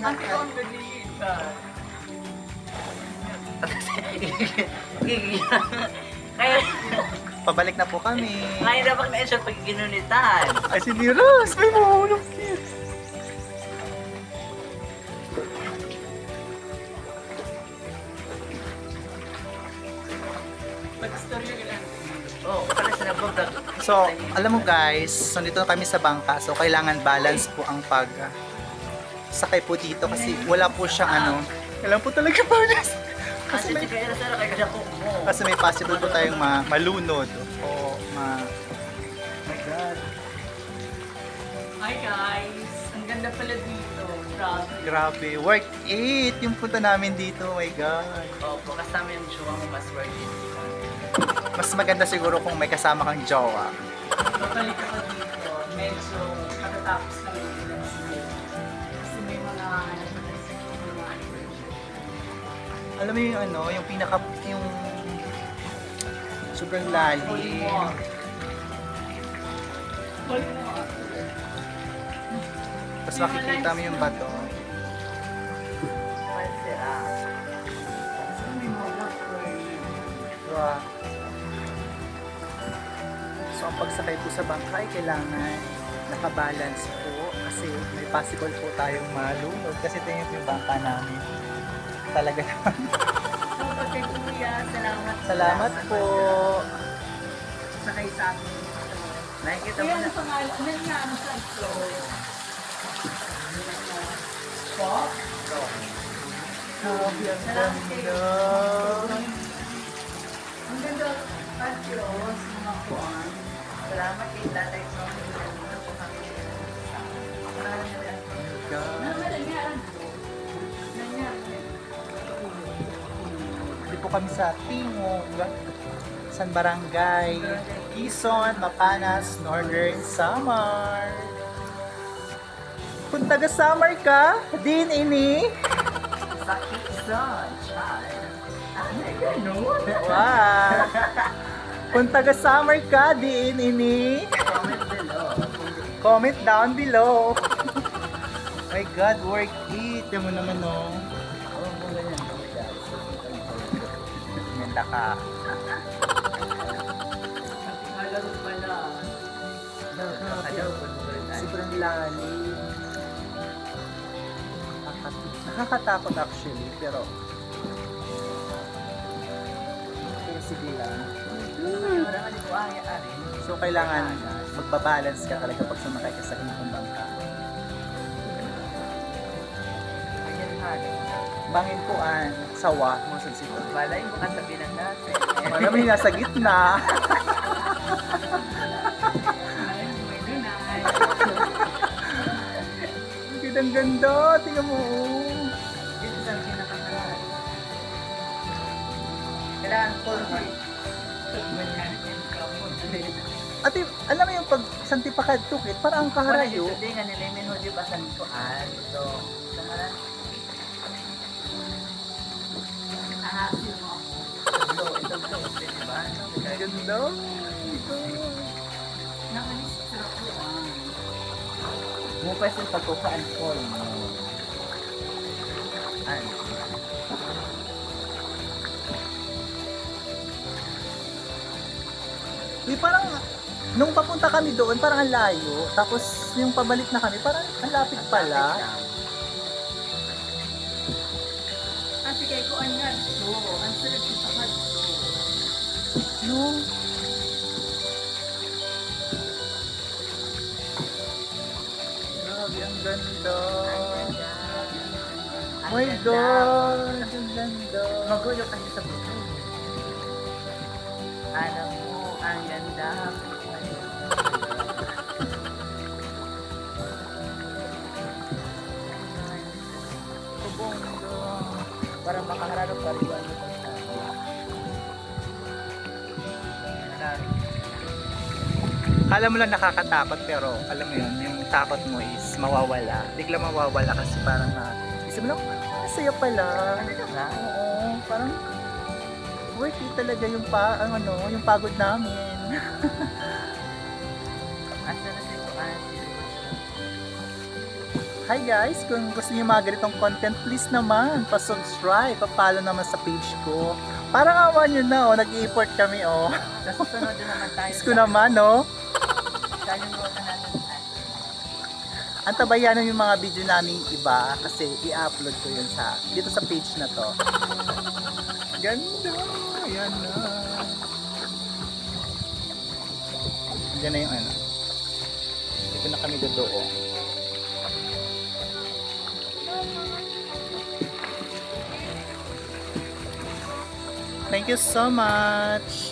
Ate, ang galing ka. Kaya, Pabalik na po kami. kaya na pag na-ensure pag ginunitan. Ay, si Niros! May mahulog kid. Oo, pala sa nabog. So, alam mo guys, so dito na kami sa bangka. So, kailangan balance po ang pag sakay po dito kasi wala po siyang ano. Kailangan po talaga balance. Kasi Kasi may, kaya na sana kaya ko mo. kasi may possible po tayong malunod. O my God. Hi guys! Ang ganda pala dito. Grabe. Grabe. Worth it yung punta namin dito. Oh my God. Opo, kasama yung jowa mo mas worth it. Mas maganda siguro kung may kasama kang jowa. Babalik ako dito. Medyo katatapos lang yung events na yun. Kasi may mga Alam mo yung ano, yung pinaka, yung sobrang lalim. Tapos makikita mo yung bato. Wow. So ang pagsakay po sa bangka ay kailangan nakabalance po kasi may possible po tayong malunod kasi tingnan po yung bangka namin. Talaga naman. kay Kuya, salamat. Salamat po. Sakay sa akin. Nakikita Kuya, mo ano na. pangalan? Ano nga ano sa Pop? Grabe, ang ganda. Ang ganda. Adios, mga kuwan. Salamat kay tatay ko. Dito po kami. Dito po kami sa Timog, San Barangay, Quezon, Mapanas, Northern Samar. Kung taga Samar ka, din ini. Sa Quezon, child. Ano ganun? Wow. Kung taga Samar ka, din ini. Comment below. Comment down below. My God, work it. Yan mo naman, no? Oo, muna yan. Ganda ka. Hello pala. Hello, good Sobrang lalim. Nakakatakot actually, pero okay, sige lang. Marami ko ari. So, kailangan magbabalance ka talaga pag sumakay ka sa ganitong bangka. Ayan hali. Bangin po ang sawa mo sa sito. Malay mo kasabihan natin. Wala mo yung nasa gitna. May dunay. Ang ganda. Tingnan mo. Dito sa kinakasalan. Kailangan full heart. Ate, alam mo yung pag santi pa ka tukit, parang ang kaharayo. Ito din, nga nilimin ho di ba sa likuan. Ito. Samaran. Ahasin mo ako. Ito, di ba? Ang ganda. Nakalis sa kuwan. Mupay sa pagkukaan full mo. Ano? Di parang, nung papunta kami doon, parang ang layo. Tapos, yung pabalik na kami, parang ang lapit pala. Ate kay kuwan nga ito. Ang sarap kita ka ito. No? Grabe, ang ganda. Oh my God, ang ganda. Magulo kasi sa buto. Alam mo, ang ganda. Kabongga. Parang makaharap pa rin ano pa sa Kala mo lang nakakatakot pero alam mo yun, yung takot mo is mawawala. Bigla mawawala kasi parang isip mo lang, masaya pala. na. Oo, parang worth it talaga yung yung pagod namin. Asa na si Kuan? Hi guys, kung gusto niyo mga ganitong content, please naman, pa-subscribe, pa-follow naman sa page ko. Parang awan nyo na, nag-i-import kami, Sa susunod din naman tayo Diyos ko naman, kalimutan natin. Antabayan yung mga video namin iba kasi i-upload ko yun dito sa page na to. Ganda! Ayan na. Diyan na yung ano. Dito na kami doon. Thank you so much!